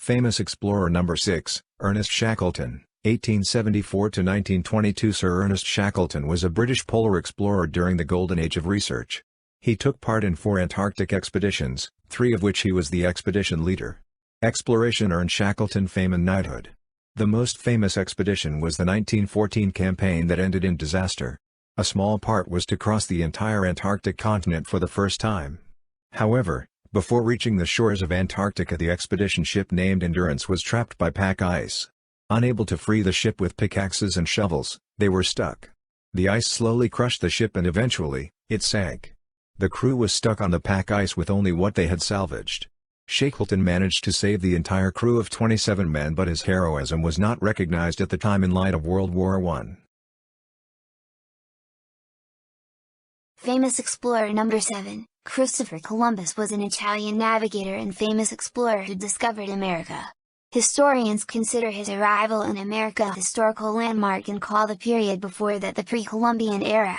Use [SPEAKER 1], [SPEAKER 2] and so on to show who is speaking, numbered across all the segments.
[SPEAKER 1] Famous explorer number 6, Ernest Shackleton, 1874–1922. Sir Ernest Shackleton was a British polar explorer during the golden age of research. He took part in 4 Antarctic expeditions, 3 of which he was the expedition leader. Exploration earned Shackleton fame and knighthood. The most famous expedition was the 1914 campaign that ended in disaster. A small part was to cross the entire Antarctic continent for the first time. However, before reaching the shores of Antarctica, the expedition ship named Endurance was trapped by pack ice. Unable to free the ship with pickaxes and shovels, they were stuck. The ice slowly crushed the ship and eventually, it sank. The crew was stuck on the pack ice with only what they had salvaged. Shackleton managed to save the entire crew of 27 men, but his heroism was not recognized at the time in light of World War I.
[SPEAKER 2] Famous explorer number 7, Christopher Columbus was an Italian navigator and famous explorer who discovered America. Historians consider his arrival in America a historical landmark and call the period before that the pre-Columbian era.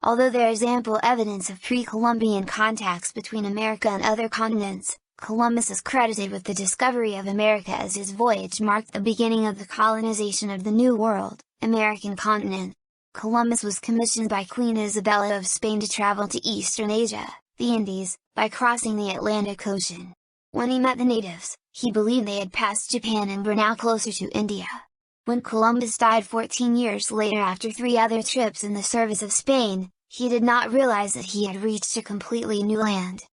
[SPEAKER 2] Although there is ample evidence of pre-Columbian contacts between America and other continents, Columbus is credited with the discovery of America, as his voyage marked the beginning of the colonization of the New World, American continent. Columbus was commissioned by Queen Isabella of Spain to travel to Eastern Asia, the Indies, by crossing the Atlantic Ocean. When he met the natives, he believed they had passed Japan and were now closer to India. When Columbus died 14 years later after 3 other trips in the service of Spain, he did not realize that he had reached a completely new land.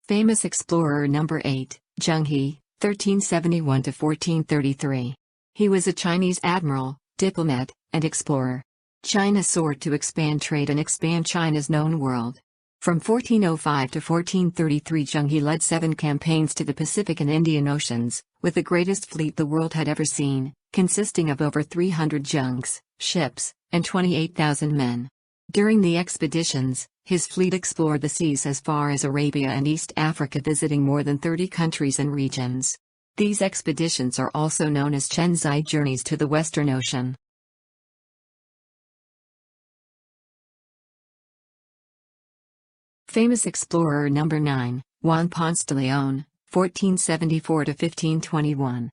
[SPEAKER 3] Famous explorer number 8, Zheng He, 1371–1433. He was a Chinese admiral, diplomat, and explorer. China sought to expand trade and expand China's known world. From 1405 to 1433, Zheng He led 7 campaigns to the Pacific and Indian Oceans, with the greatest fleet the world had ever seen, consisting of over 300 junks, ships, and 28,000 men. During the expeditions, his fleet explored the seas as far as Arabia and East Africa, visiting more than 30 countries and regions. These expeditions are also known as Chenzai journeys to the Western Ocean. Famous explorer number 9, Juan Ponce de León, 1474–1521.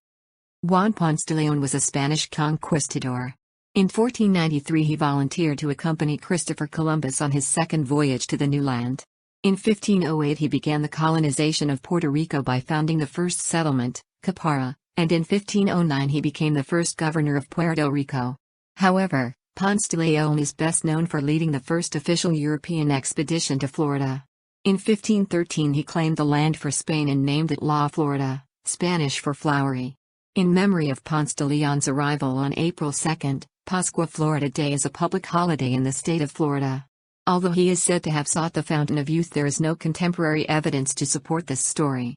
[SPEAKER 3] Juan Ponce de León was a Spanish conquistador. In 1493 he volunteered to accompany Christopher Columbus on his second voyage to the new land. In 1508 he began the colonization of Puerto Rico by founding the first settlement, Capara, and in 1509 he became the first governor of Puerto Rico. However, Ponce de León is best known for leading the first official European expedition to Florida. In 1513 he claimed the land for Spain and named it La Florida, Spanish for flowery. In memory of Ponce de León's arrival on April 2, Pascua Florida Day is a public holiday in the state of Florida. Although he is said to have sought the Fountain of Youth, there is no contemporary evidence to support this story.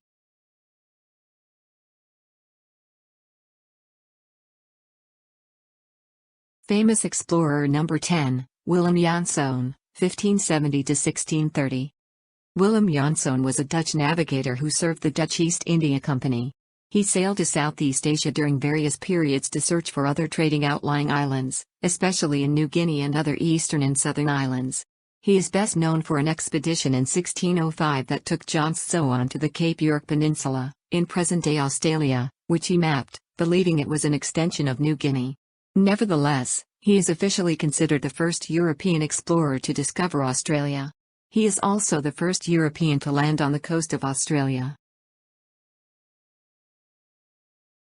[SPEAKER 3] Famous explorer number 10, Willem Janszoon, 1570–1630. Willem Janszoon was a Dutch navigator who served the Dutch East India Company. He sailed to Southeast Asia during various periods to search for other trading outlying islands, especially in New Guinea and other eastern and southern islands. He is best known for an expedition in 1605 that took Janszoon to the Cape York Peninsula, in present-day Australia, which he mapped, believing it was an extension of New Guinea. Nevertheless, he is officially considered the first European explorer to discover Australia. He is also the first European to land on the coast of Australia.